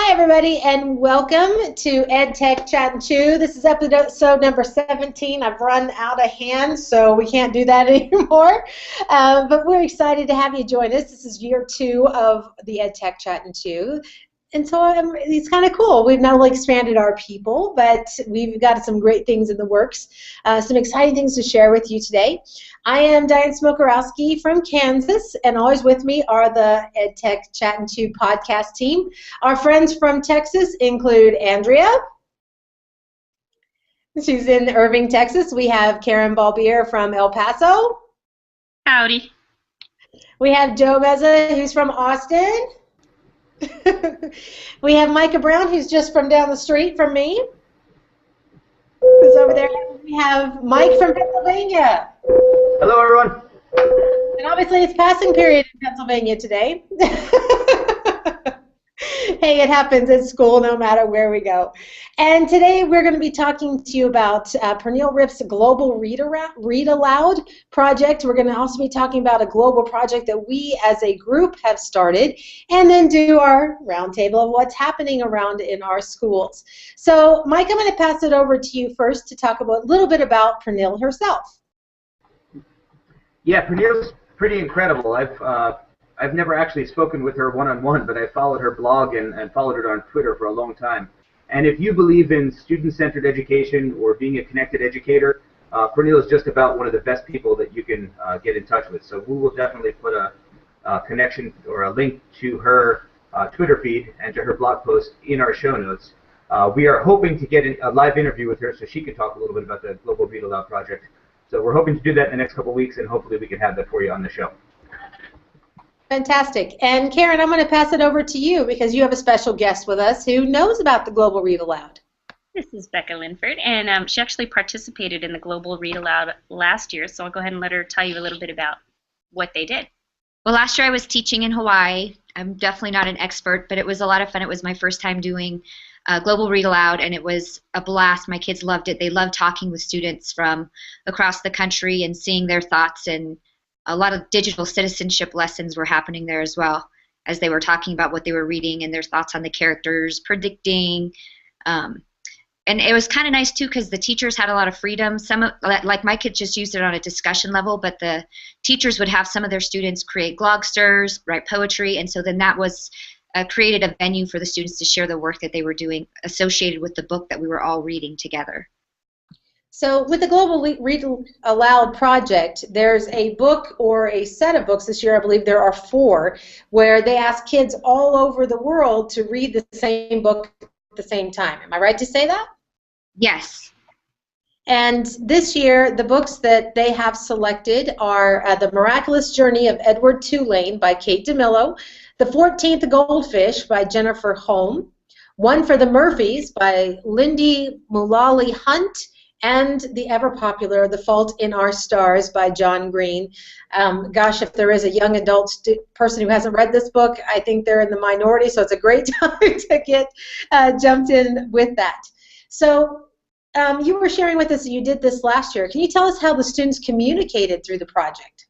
Hi, everybody, and welcome to EdTech Chat and Chew. This is episode number 17. I've run out of hands, so we can't do that anymore. But we're excited to have you join us. This is year 2 of the EdTech Chat and Chew. And so it's kind of cool. We've not only expanded our people, but we've got some great things in the works, some exciting things to share with you today. I am Diane Smokorowski from Kansas, and always with me are the EdTech Chat and Chew podcast team. Our friends from Texas include Andrea. She's in Irving, Texas. We have Karen Balbier from El Paso. Howdy. We have Joe Meza, who's from Austin. We have Micah Brown, who's just from down the street from me. Who's over there. We have Mike from Pennsylvania. Hello, everyone. And obviously, it's passing period in Pennsylvania today. Hey, it happens at school no matter where we go. And today we're going to be talking to you about Pernille Rip's Global Read Aloud Project. We're going to also be talking about a global project that we as a group have started, and then do our roundtable of what's happening around in our schools. So, Mike, I'm going to pass it over to you first to talk about a little bit about Pernille herself. Yeah, Pernille's pretty incredible. I've never actually spoken with her one-on-one, but I followed her blog and followed her on Twitter for a long time. And if you believe in student-centered education or being a connected educator, Pernille is just about one of the best people that you can get in touch with. So we will definitely put a connection or a link to her Twitter feed and to her blog post in our show notes. We are hoping to get a live interview with her so she can talk a little bit about the Global Read Aloud Project. So we're hoping to do that in the next couple of weeks, and hopefully we can have that for you on the show. Fantastic. And Karen, I'm going to pass it over to you because you have a special guest with us who knows about the Global Read Aloud. This is Becca Linford, and she actually participated in the Global Read Aloud last year, so I'll go ahead and let her tell you a little bit about what they did. Well, last year I was teaching in Hawaii. I'm definitely not an expert, but it was a lot of fun. It was my first time doing Global Read Aloud, and it was a blast. My kids loved it. They loved talking with students from across the country and seeing their thoughts, and a lot of digital citizenship lessons were happening there as well as they were talking about what they were reading and their thoughts on the characters, predicting. And it was kind of nice, too, because the teachers had a lot of freedom. Like my kids just used it on a discussion level, but the teachers would have some of their students create glogsters, write poetry, and so then that was created a venue for the students to share the work that they were doing associated with the book that we were all reading together. So with the Global Read Aloud Project, there's a book or a set of books this year, I believe there are 4, where they ask kids all over the world to read the same book at the same time. Am I right to say that? Yes. And this year, the books that they have selected are The Miraculous Journey of Edward Tulane by Kate DeMillo, The 14th Goldfish by Jennifer Holm, One for the Murphys by Lindy Mullally Hunt, and the ever-popular The Fault in Our Stars by John Green. Gosh, if there is a young adult person who hasn't read this book, I think they're in the minority, so it's a great time to get jumped in with that. So you were sharing with us that you did this last year. Can you tell us how the students communicated through the project?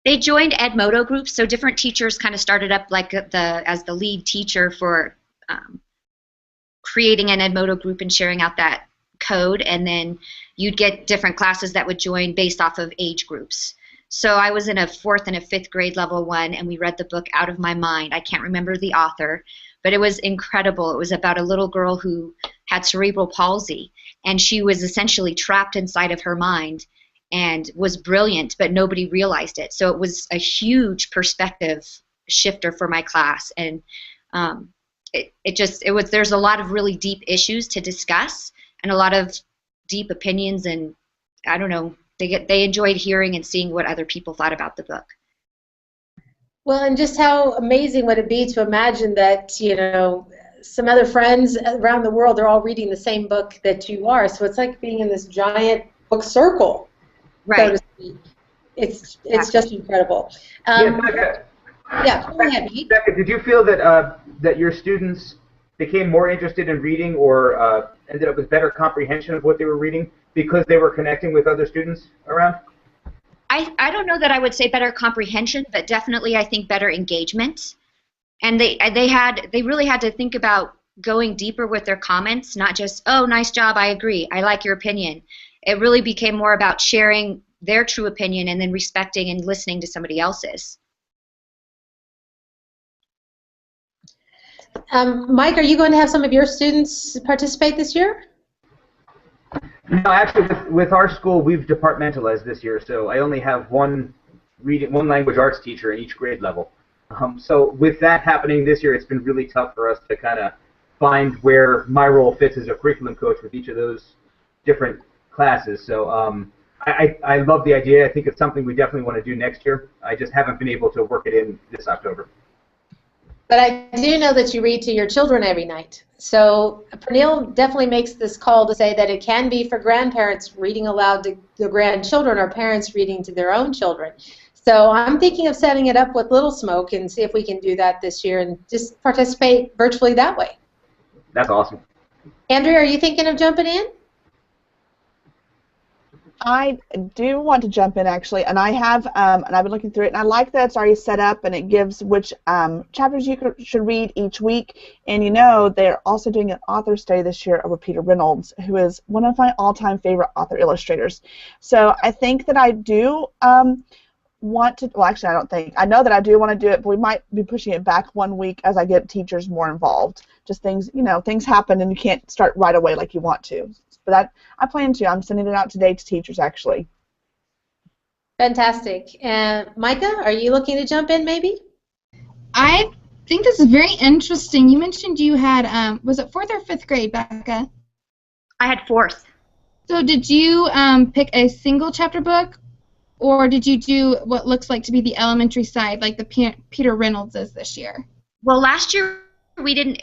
They joined Edmodo groups, so different teachers kind of started up like as the lead teacher for creating an Edmodo group and sharing out that code, and then you'd get different classes that would join based off of age groups. So I was in a 4th and a 5th grade level 1, and we read the book Out of My Mind. I can't remember the author, but it was incredible. It was about a little girl who had cerebral palsy, and she was essentially trapped inside of her mind and was brilliant, but nobody realized it. So it was a huge perspective shifter for my class, and there's a lot of really deep issues to discuss and a lot of deep opinions, and I don't know, they enjoyed hearing and seeing what other people thought about the book. Well, and just how amazing would it be to imagine that, you know, some other friends around the world are all reading the same book that you are, so it's like being in this giant book circle, right? So to speak. It's just incredible. Becca, yeah, go ahead, Pete. Becca, did you feel that that your students became more interested in reading or ended up with better comprehension of what they were reading because they were connecting with other students around? I don't know that I would say better comprehension, but definitely I think better engagement. And they really had to think about going deeper with their comments, not just, oh, nice job, I agree, I like your opinion. It really became more about sharing their true opinion and then respecting and listening to somebody else's. Mike, are you going to have some of your students participate this year? No, actually, with our school, we've departmentalized this year, so I only have one language arts teacher in each grade level. So with that happening this year, it's been really tough for us to kind of find where my role fits as a curriculum coach with each of those different classes. So I love the idea. I think it's something we definitely want to do next year. I just haven't been able to work it in this October. But I do know that you read to your children every night. So Pernille definitely makes this call to say that it can be for grandparents reading aloud to their grandchildren or parents reading to their own children. So I'm thinking of setting it up with Little Smoke and see if we can do that this year and just participate virtually that way. That's awesome. Andrea, are you thinking of jumping in? I do want to jump in actually, and I have, and I've been looking through it, and I like that it's already set up, and it gives which chapters you should read each week. And you know, they're also doing an author study this year over Peter Reynolds, who is one of my all-time favorite author illustrators. So I think that I do want to. Well, actually, I don't think. I know that I do want to do it, but we might be pushing it back 1 week as I get teachers more involved. Just things, you know, things happen, and you can't start right away like you want to. But I plan to. I'm sending it out today to teachers, actually. Fantastic. And Micah, are you looking to jump in maybe? I think this is very interesting. You mentioned you had, was it 4th or 5th grade, Becca? I had 4th. So did you pick a single chapter book, or did you do what looks like to be the elementary side, like the Peter Reynolds is this year? Well, last year we didn't.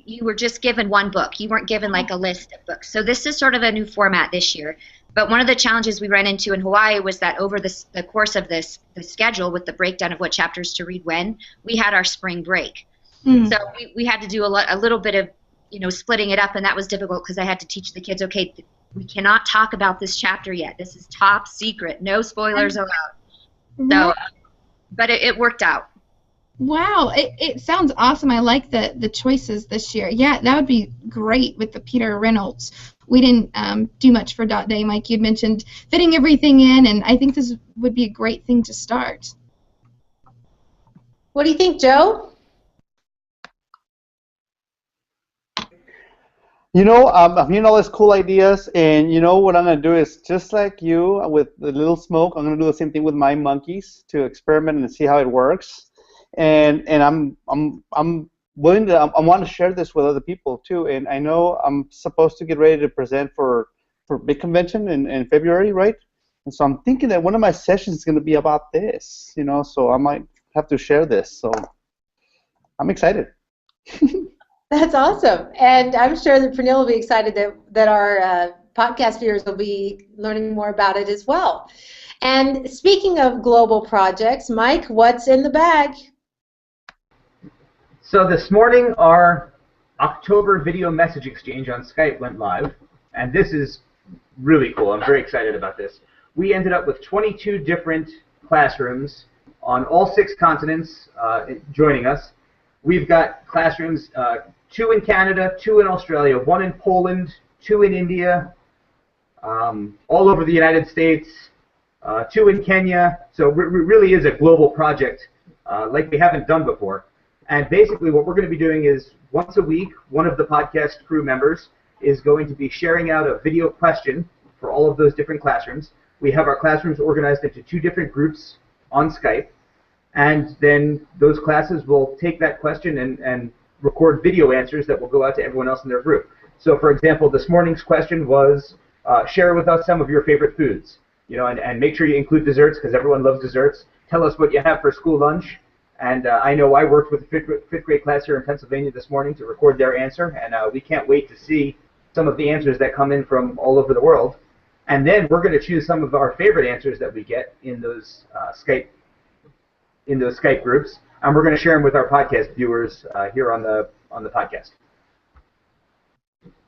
You were just given one book. You weren't given like a list of books. So this is sort of a new format this year. But one of the challenges we ran into in Hawaii was that over the course of the schedule with the breakdown of what chapters to read when, we had our spring break. So we had to do a little bit of, you know, splitting it up, and that was difficult because I had to teach the kids, okay, we cannot talk about this chapter yet. This is top secret. No spoilers allowed. So, but it worked out. Wow, it sounds awesome. I like the choices this year. Yeah, that would be great with the Peter Reynolds. We didn't do much for Dot Day, Mike. You'd mentioned fitting everything in, and I think this would be a great thing to start. What do you think, Joe? You know, I'm hearing all these cool ideas, and you know what I'm going to do is just like you with the Little Smoke, I'm going to do the same thing with my monkeys to experiment and see how it works. And I'm willing to. I want to share this with other people too. And I know I'm supposed to get ready to present for big convention in February, right? And so I'm thinking that one of my sessions is going to be about this. You know, so I might have to share this. So I'm excited. That's awesome, and I'm sure that Pernille will be excited that our podcast viewers will be learning more about it as well. And speaking of global projects, Mike, what's in the bag? So this morning, our October video message exchange on Skype went live, and this is really cool. I'm very excited about this. We ended up with 22 different classrooms on all 6 continents joining us. We've got classrooms, 2 in Canada, 2 in Australia, 1 in Poland, 2 in India, all over the United States, 2 in Kenya. So it really is a global project like we haven't done before. And basically what we're going to be doing is once a week, one of the podcast crew members is going to be sharing out a video question for all of those different classrooms. We have our classrooms organized into 2 different groups on Skype. And then those classes will take that question and record video answers that will go out to everyone else in their group. So for example, this morning's question was, share with us some of your favorite foods. You know, and make sure you include desserts because everyone loves desserts. Tell us what you have for school lunch. And I know I worked with a 5th grade class here in Pennsylvania this morning to record their answer, and we can't wait to see some of the answers that come in from all over the world. And then we're going to choose some of our favorite answers that we get in those Skype groups, and we're going to share them with our podcast viewers here on the podcast.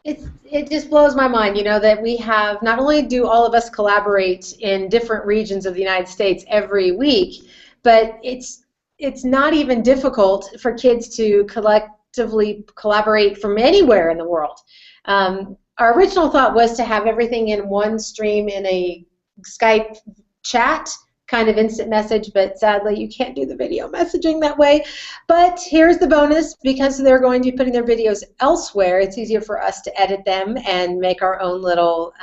It just blows my mind, you know, that we have, not only do all of us collaborate in different regions of the United States every week, but it's it's not even difficult for kids to collectively collaborate from anywhere in the world. Our original thought was to have everything in one stream in a Skype chat, kind of instant message, but sadly you can't do the video messaging that way. But here's the bonus: because they're going to be putting their videos elsewhere, it's easier for us to edit them and make our own little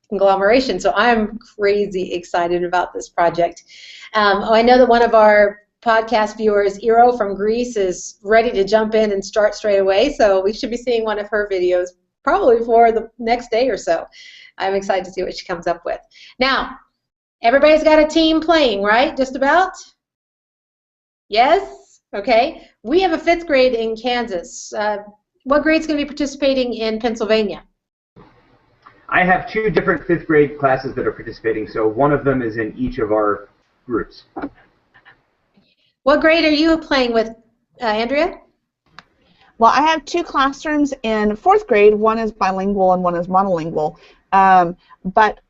conglomeration. So I'm crazy excited about this project. I know that one of our podcast viewers, Iro from Greece, is ready to jump in and start straight away, so we should be seeing one of her videos probably for the next day or so. I'm excited to see what she comes up with. Now, everybody's got a team playing, right? Just about? Yes? Okay. We have a 5th grade in Kansas. What grade's going to be participating in Pennsylvania? I have 2 different 5th grade classes that are participating, so one of them is in each of our groups. What grade are you playing with, Andrea? Well, I have 2 classrooms in 4th grade. One is bilingual and one is monolingual. But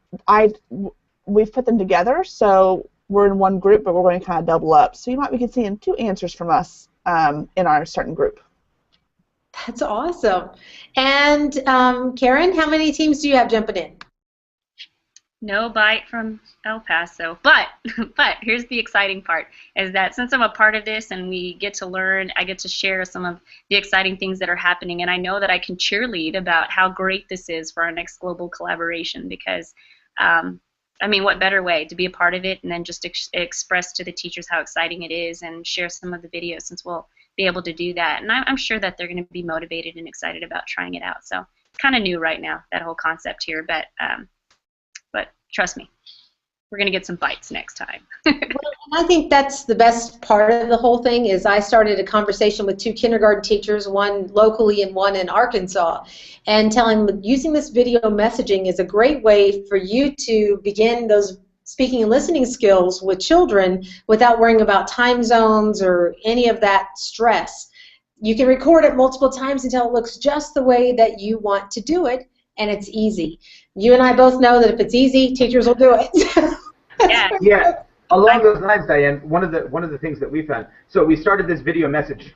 we've put them together, so we're in one group, but we're going to kind of double up. So you might be seeing 2 answers from us in our certain group. That's awesome. And Karen, how many teams do you have jumping in? No bite from El Paso, but here's the exciting part, is that since I'm a part of this and we get to learn, I get to share some of the exciting things that are happening, and I know that I can cheerlead about how great this is for our next global collaboration, because I mean, what better way to be a part of it and then just express to the teachers how exciting it is and share some of the videos, since we'll be able to do that. And I'm sure that they're going to be motivated and excited about trying it out. So kind of new right now, that whole concept here, but trust me, we're going to get some bites next time. Well, I think that's the best part of the whole thing. Is I started a conversation with 2 kindergarten teachers, one locally and one in Arkansas, and telling them using this video messaging is a great way for you to begin those speaking and listening skills with children without worrying about time zones or any of that stress. You can record it multiple times until it looks just the way that you want to do it, and it's easy. You and I both know that if it's easy, teachers will do it. Yeah. Along those lines, Diane, one of the things that we found. So we started this video message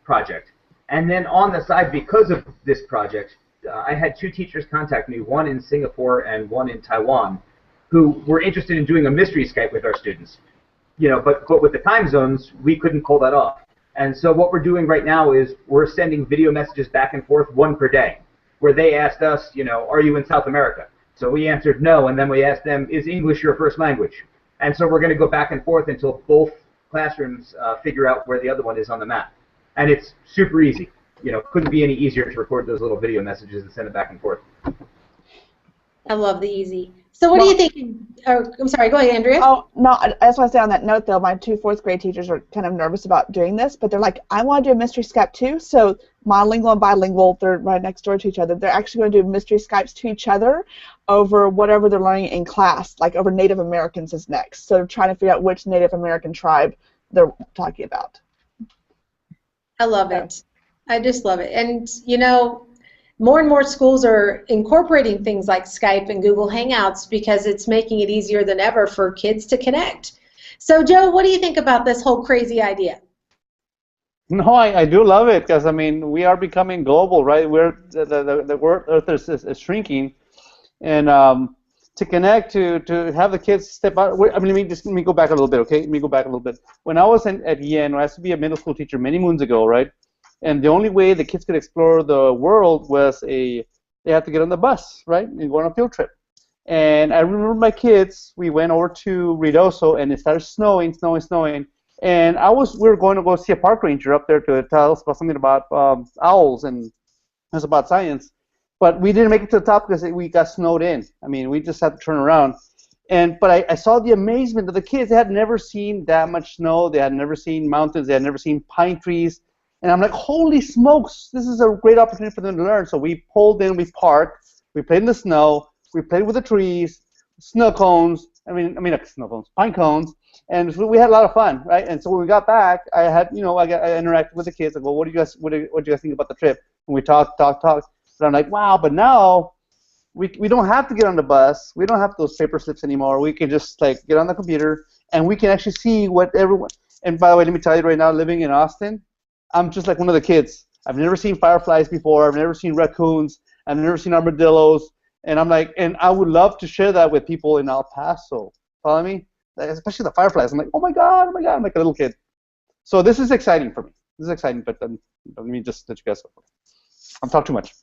project, and then on the side, because of this project, I had 2 teachers contact me, one in Singapore and one in Taiwan, who were interested in doing a mystery Skype with our students. You know, but with the time zones, we couldn't pull that off. And so what we're doing right now is we're sending video messages back and forth, 1 per day, where they asked us, you know, are you in South America? So we answered no, and then we asked them, is English your first language? And so we're going to go back and forth until both classrooms figure out where the other one is on the map. And it's super easy. You know, couldn't be any easier to record those little video messages and send it back and forth. I love the easy. So what do you think? I'm sorry, go ahead, Andrea. Oh, no, I just want to say on that note, though, my 2 4th grade teachers are kind of nervous about doing this, but they're like, I want to do a mystery Skype too. So monolingual and bilingual, they're right next door to each other. They're actually going to do mystery Skypes to each other over whatever they're learning in class, like over Native Americans is next. So they're trying to figure out which Native American tribe they're talking about. I love it. I just love it. And, you know, more and more schools are incorporating things like Skype and Google Hangouts because it's making it easier than ever for kids to connect. So, Joe, what do you think about this whole crazy idea? No, I do love it, because, I mean, we are becoming global, right? The Earth is shrinking. And to connect, to have the kids step out. I mean, let me go back a little bit, okay? Let me go back a little bit. When I was at Yen, I used to be a middle school teacher many moons ago, right? And the only way the kids could explore the world was they had to get on the bus, right, and go on a field trip. And I remember my kids, we went over to Ruidoso, and it started snowing. And we were going to go see a park ranger up there to tell us about something about owls, and it was about science. But we didn't make it to the top because we got snowed in. I mean, we just had to turn around. But I saw the amazement of the kids. They had never seen that much snow. They had never seen mountains. They had never seen pine trees. And I'm like, holy smokes, this is a great opportunity for them to learn. So we pulled in, we parked, we played in the snow, we played with the trees, snow cones, not snow cones, pine cones, and so we had a lot of fun, right? And so when we got back, I interacted with the kids. Like, well, what do you guys think about the trip? And we talked. And I'm like, wow, but now we don't have to get on the bus. We don't have those paper slips anymore. We can just like get on the computer, and we can actually see what everyone. And by the way, let me tell you right now, living in Austin, I'm just like one of the kids. I've never seen fireflies before. I've never seen raccoons. I've never seen armadillos. And I'm like, and I would love to share that with people in El Paso. Follow me? Especially the fireflies. I'm like, oh my God, oh my God. I'm like a little kid. So this is exciting for me. This is exciting, but let me just let you guys know. I'm talking too much.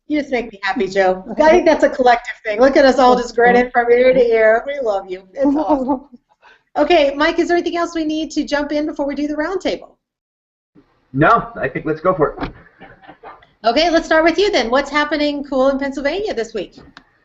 You just make me happy, Joe. I think that's a collective thing. Look at us all just grinning from ear to ear. We love you. It's awesome. Okay, Mike, is there anything else we need to jump in before we do the roundtable? No, I think let's go for it. Okay, let's start with you then. What's happening cool in Pennsylvania this week?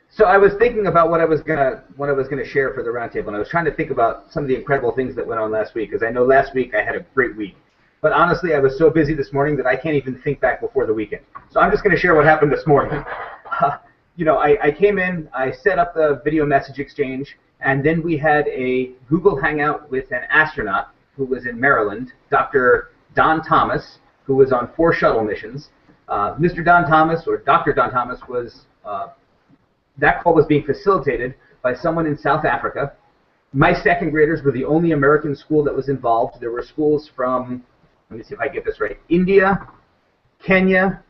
So I was thinking about what I was gonna share for the roundtable, and I was trying to think about some of the incredible things that went on last week, because I know last week I had a great week. But honestly, I was so busy this morning that I can't even think back before the weekend. So I'm just going to share what happened this morning. I came in, I set up the video message exchange, and then we had a Google Hangout with an astronaut who was in Maryland, Dr. Don Thomas, who was on 4 shuttle missions. Mr. Don Thomas, or Dr. Don Thomas, was that call was being facilitated by someone in South Africa. My second graders were the only American school that was involved. There were schools from, let me see if I get this right, India, Kenya,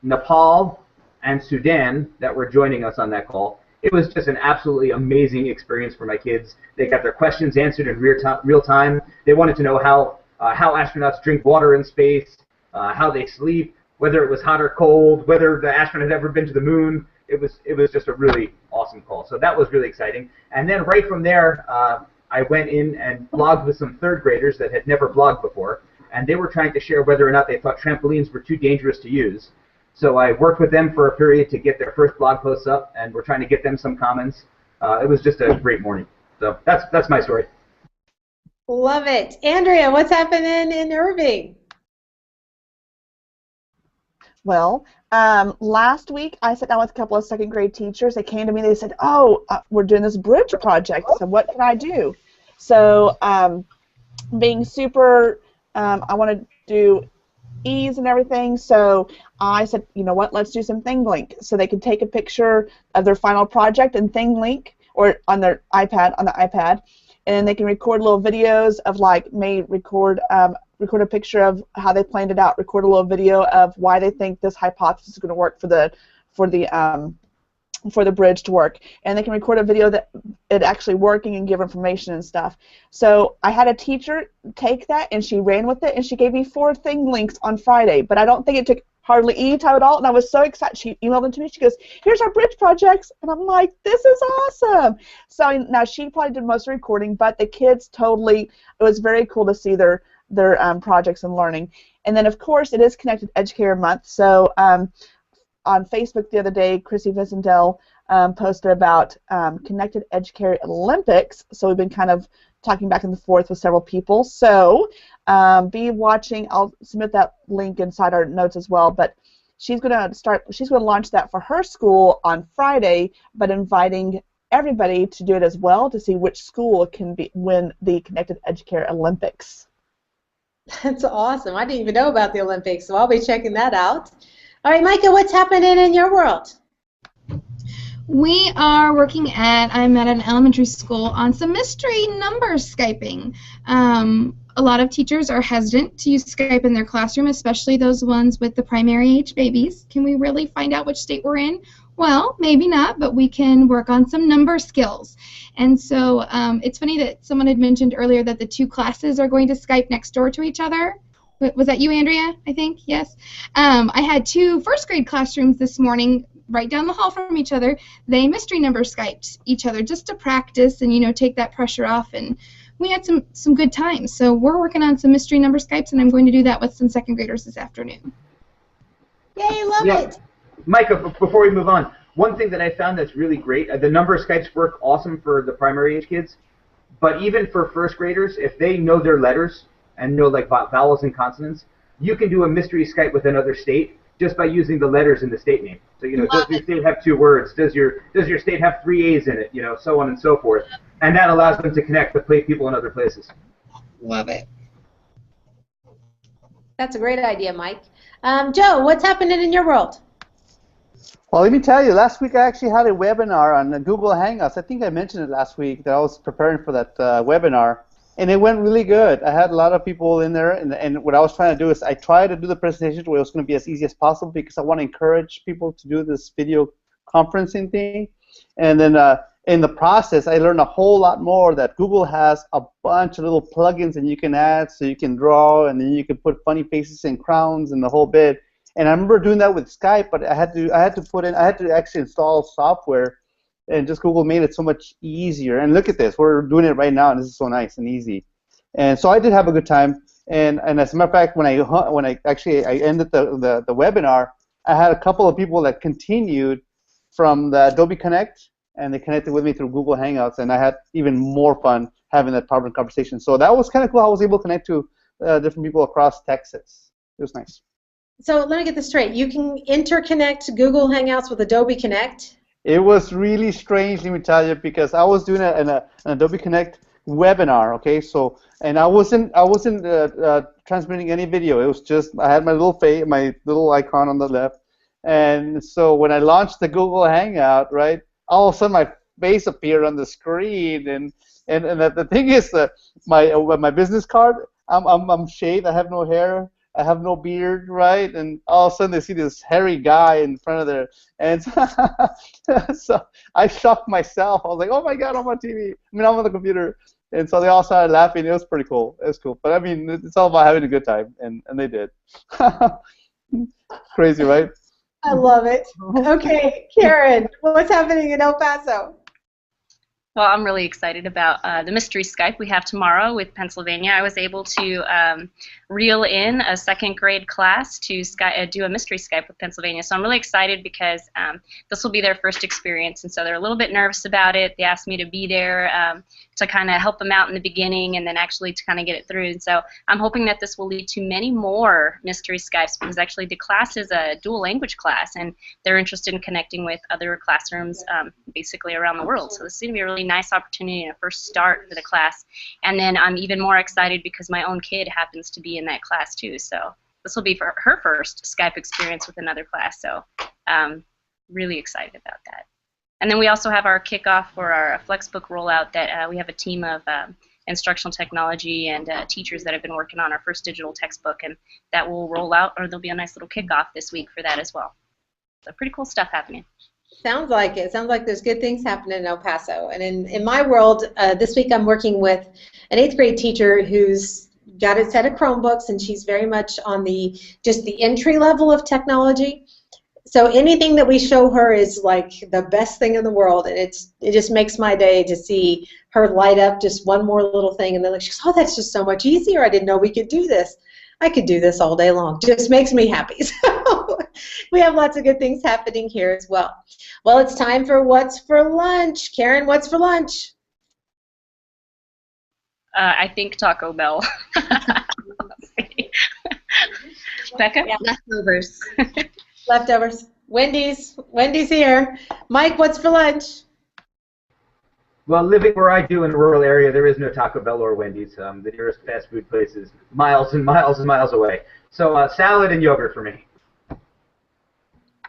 Nepal, and Sudan that were joining us on that call. It was just an absolutely amazing experience for my kids. They got their questions answered in real time. They wanted to know how astronauts drink water in space, how they sleep, whether it was hot or cold, whether the astronaut had ever been to the moon. It was just a really awesome call. So that was really exciting. And then right from there, I went in and blogged with some third graders that had never blogged before. And they were trying to share whether or not they thought trampolines were too dangerous to use. So I worked with them for a period to get their first blog posts up, and we're trying to get them some comments. It was just a great morning. So that's my story. Love it. Andrea, what's happening in Irving? Well, last week I sat down with a couple of second grade teachers. They came to me. They said, "Oh, we're doing this bridge project. So what can I do?" So being super, I want to do ease and everything. So I said, you know what? Let's do some ThingLink. So they could take a picture of their final project in ThingLink or on their iPad, and then they can record little videos of record a picture of how they planned it out, record a little video of why they think this hypothesis is going to work for the bridge to work, and they can record a video that it actually working and give information and stuff. So I had a teacher take that and she ran with it and she gave me 4 ThingLinks on Friday, but I don't think it took hardly any time at all, and I was so excited. She emailed them to me. She goes, "Here's our bridge projects," and I'm like, "This is awesome!" So now she probably did most of the recording, but the kids totally. It was very cool to see their projects and learning. And then of course it is Connected Educator Month. So on Facebook the other day, Chrissy Vicendel posted about Connected Educator Olympics. So we've been kind of talking back and forth with several people. So be watching. I'll submit that link inside our notes as well. But she's going to launch that for her school on Friday, but inviting everybody to do it as well to see which school can win the Connected Educator Olympics. That's awesome. I didn't even know about the Olympics, so I'll be checking that out. All right, Micah, what's happening in your world? We are working I'm at an elementary school on some mystery number Skyping. A lot of teachers are hesitant to use Skype in their classroom, especially those ones with the primary age babies. Can we really find out which state we're in? Well, maybe not, but we can work on some number skills. And so it's funny that someone had mentioned earlier that the 2 classes are going to Skype next door to each other. Was that you, Andrea, I think? Yes. I had 2 first grade classrooms this morning right down the hall from each other. They mystery number Skyped each other just to practice and, take that pressure off. And we had some good times. So we're working on some mystery number Skypes, and I'm going to do that with some second graders this afternoon. Yay, love it. Micah, before we move on, one thing that I found that's really great, the number Skypes work awesome for the primary age kids, but even for first graders, if they know their letters and know vowels and consonants, you can do a mystery Skype with another state just by using the letters in the state name. So, does your state have 2 words? Does your state have 3 A's in it? So on and so forth. And that allows them to connect with people in other places. Love it. That's a great idea, Mike. Joe, what's happening in your world? Well, let me tell you, last week I actually had a webinar on Google Hangouts. I think I mentioned it last week that I was preparing for that webinar. And it went really good. I had a lot of people in there, and what I was trying to do is I tried to do the presentation where it was going to be as easy as possible because I want to encourage people to do this video conferencing thing. And then in the process, I learned a whole lot more that Google has a bunch of little plugins that you can add so you can draw, and then you can put funny faces and crowns and the whole bit. And I remember doing that with Skype, but I had to actually install software. And just Google made it so much easier. And look at this, we're doing it right now, and this is so nice and easy. And so I did have a good time. And as a matter of fact, when I ended the webinar, I had a couple of people that continued from the Adobe Connect, and they connected with me through Google Hangouts, and I had even more fun having that PowerPoint conversation. So that was kind of cool. I was able to connect to different people across Texas. It was nice. So let me get this straight. You can interconnect Google Hangouts with Adobe Connect? It was really strange, let me tell you, because I was doing an Adobe Connect webinar, okay? So, and I wasn't transmitting any video. It was just I had my little icon on the left, and so when I launched the Google Hangout, right, all of a sudden my face appeared on the screen, and the thing is that my business card, I'm shaved, I have no hair. I have no beard, right? And all of a sudden they see this hairy guy in front of there. And so I shocked myself. I was like, oh my God, I'm on TV. I'm on the computer. And so they all started laughing. It was pretty cool. It was cool. But I mean, it's all about having a good time. And they did. Crazy, right? I love it. Okay, Karen, what's happening in El Paso? Well, I'm really excited about the mystery Skype we have tomorrow with Pennsylvania. I was able to reel in a second grade class to do a mystery Skype with Pennsylvania. So I'm really excited because this will be their first experience, and so they're a little bit nervous about it. They asked me to be there to kind of help them out in the beginning and then actually to kind of get it through. And so I'm hoping that this will lead to many more mystery Skypes because actually the class is a dual language class, and they're interested in connecting with other classrooms basically around the world. So this is going to be a really nice opportunity and a first start for the class. And then I'm even more excited because my own kid happens to be in that class too. So this will be for her first Skype experience with another class. So really excited about that. And then we also have our kickoff for our Flexbook rollout that we have a team of instructional technology and teachers that have been working on our first digital textbook, and that will roll out, or there'll be a nice little kickoff this week for that as well. So pretty cool stuff happening. Sounds like it. Sounds like there's good things happening in El Paso. And in my world, this week I'm working with an 8th grade teacher who's got a set of Chromebooks, and she's very much on just the entry level of technology. So anything that we show her is like the best thing in the world, and it just makes my day to see her light up just one more little thing, and then she goes, oh, that's just so much easier. I didn't know we could do this. I could do this all day long. Just makes me happy. So we have lots of good things happening here as well. Well, it's time for What's for Lunch. Karen, what's for lunch? I think Taco Bell. Becca? Yeah. Leftovers. Leftovers. Wendy's here. Mike, what's for lunch? Well, living where I do in a rural area, there is no Taco Bell or Wendy's. The nearest fast food place is miles and miles and miles away. So salad and yogurt for me.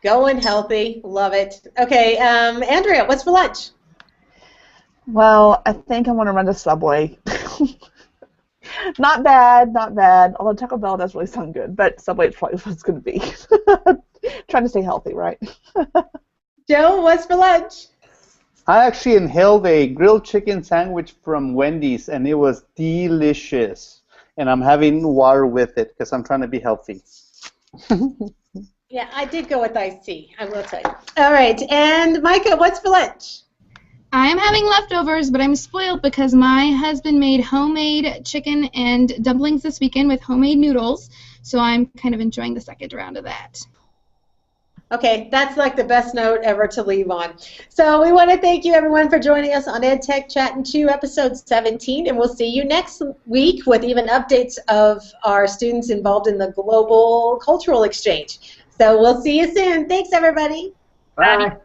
Going healthy. Love it. Okay, Andrea, what's for lunch? Well, I think I want to run to Subway. Not bad, not bad. Although Taco Bell does really sound good, but Subway is probably what it's going to be. Trying to stay healthy, right? Joe, what's for lunch? I actually inhaled a grilled chicken sandwich from Wendy's, and it was delicious. And I'm having water with it because I'm trying to be healthy. Yeah, I did go with iced tea, I will tell you. All right, and Micah, what's for lunch? I'm having leftovers, but I'm spoiled because my husband made homemade chicken and dumplings this weekend with homemade noodles, so I'm kind of enjoying the second round of that. Okay, that's like the best note ever to leave on. So we want to thank you, everyone, for joining us on EdTech Chat and Chew, episode 17, and we'll see you next week with even updates of our students involved in the Global Cultural Exchange. So we'll see you soon. Thanks, everybody. Bye.